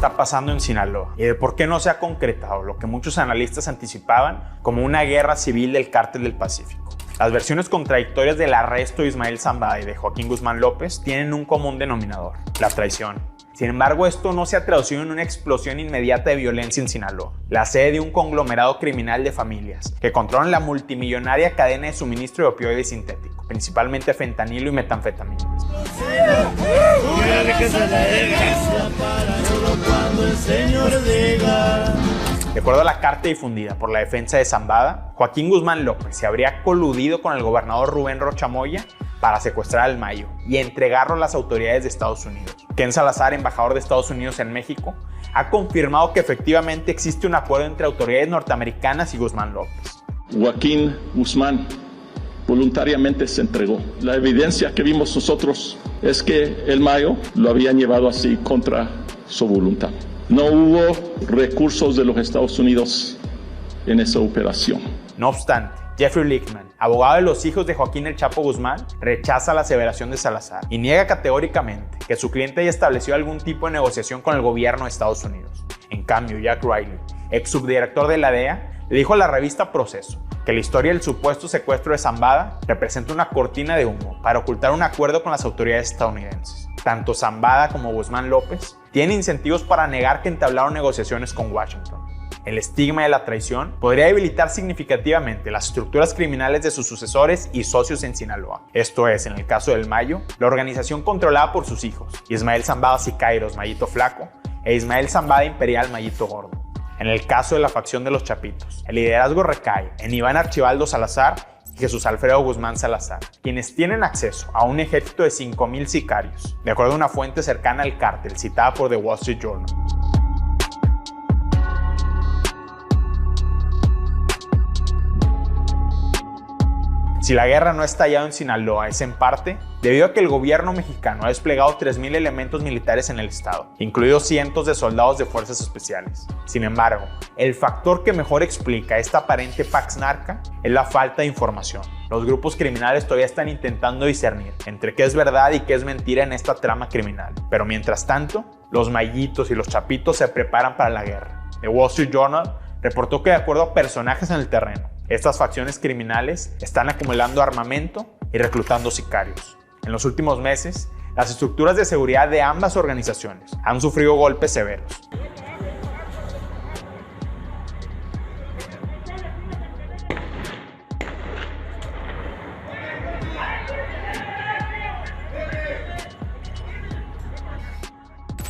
está pasando en Sinaloa y de por qué no se ha concretado lo que muchos analistas anticipaban como una guerra civil del Cártel del Pacífico. Las versiones contradictorias del arresto de Ismael Zambada y de Joaquín Guzmán López tienen un común denominador: la traición. Sin embargo, esto no se ha traducido en una explosión inmediata de violencia en Sinaloa, la sede de un conglomerado criminal de familias que controlan la multimillonaria cadena de suministro de opioides sintéticos, principalmente fentanilo y metanfetaminas. De acuerdo a la carta difundida por la defensa de Zambada, Joaquín Guzmán López se habría coludido con el gobernador Rubén Rocha Moya para secuestrar al Mayo y entregarlo a las autoridades de Estados Unidos. Ken Salazar, embajador de Estados Unidos en México, ha confirmado que efectivamente existe un acuerdo entre autoridades norteamericanas y Guzmán López. Joaquín Guzmán voluntariamente se entregó. La evidencia que vimos nosotros es que el Mayo lo habían llevado así contra su voluntad. No hubo recursos de los Estados Unidos en esa operación. No obstante, Jeffrey Lichtman, abogado de los hijos de Joaquín El Chapo Guzmán, rechaza la aseveración de Salazar y niega categóricamente que su cliente haya establecido algún tipo de negociación con el gobierno de Estados Unidos. En cambio, Jack Riley, ex subdirector de la DEA, le dijo a la revista Proceso que la historia del supuesto secuestro de Zambada representa una cortina de humo para ocultar un acuerdo con las autoridades estadounidenses. Tanto Zambada como Guzmán López tienen incentivos para negar que entablaron negociaciones con Washington. El estigma de la traición podría debilitar significativamente las estructuras criminales de sus sucesores y socios en Sinaloa. Esto es, en el caso del Mayo, la organización controlada por sus hijos, Ismael Zambada Siqueiros, Mayito Flaco, e Ismael Zambada Imperial, Mayito Gordo. En el caso de la facción de los Chapitos, el liderazgo recae en Iván Archibaldo Salazar y Jesús Alfredo Guzmán Salazar, quienes tienen acceso a un ejército de 5,000 sicarios, de acuerdo a una fuente cercana al cártel citada por The Wall Street Journal. Si la guerra no ha estallado en Sinaloa, es en parte debido a que el gobierno mexicano ha desplegado 3,000 elementos militares en el estado, incluidos cientos de soldados de fuerzas especiales. Sin embargo, el factor que mejor explica esta aparente pax narca es la falta de información. Los grupos criminales todavía están intentando discernir entre qué es verdad y qué es mentira en esta trama criminal. Pero mientras tanto, los Mayitos y los Chapitos se preparan para la guerra. The Wall Street Journal reportó que, de acuerdo a personajes en el terreno, estas facciones criminales están acumulando armamento y reclutando sicarios. En los últimos meses, las estructuras de seguridad de ambas organizaciones han sufrido golpes severos.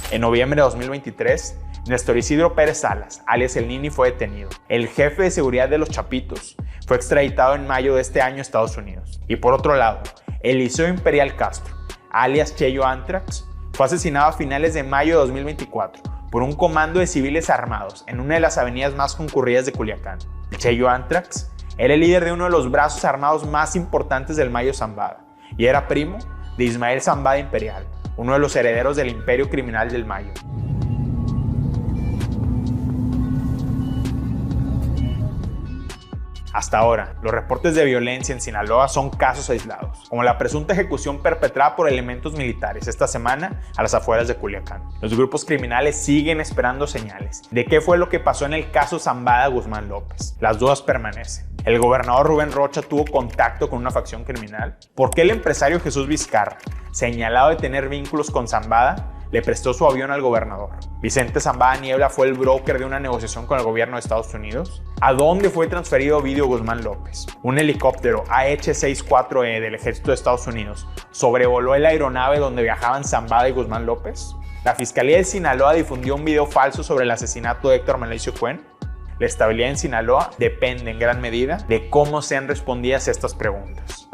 En noviembre de 2023, Néstor Isidro Pérez Salas, alias El Nini, fue detenido. El jefe de seguridad de los Chapitos fue extraditado en mayo de este año a Estados Unidos. Y por otro lado, Eliseo Imperial Castro, alias Cheyo Antrax, fue asesinado a finales de mayo de 2024 por un comando de civiles armados en una de las avenidas más concurridas de Culiacán. Cheyo Antrax era el líder de uno de los brazos armados más importantes del Mayo Zambada y era primo de Ismael Zambada Imperial, uno de los herederos del imperio criminal del Mayo. Hasta ahora, los reportes de violencia en Sinaloa son casos aislados, como la presunta ejecución perpetrada por elementos militares esta semana a las afueras de Culiacán. Los grupos criminales siguen esperando señales de qué fue lo que pasó en el caso Zambada Guzmán López. Las dudas permanecen. ¿El gobernador Rubén Rocha tuvo contacto con una facción criminal? ¿Por qué el empresario Jesús Vizcarra, señalado de tener vínculos con Zambada, le prestó su avión al gobernador? ¿Vicente Zambada Niebla fue el broker de una negociación con el gobierno de Estados Unidos? ¿A dónde fue transferido Ovidio Guzmán López? ¿Un helicóptero AH-64E del ejército de Estados Unidos sobrevoló el aeronave donde viajaban Zambada y Guzmán López? ¿La Fiscalía de Sinaloa difundió un video falso sobre el asesinato de Héctor Melesio Cuen? La estabilidad en Sinaloa depende en gran medida de cómo sean respondidas estas preguntas.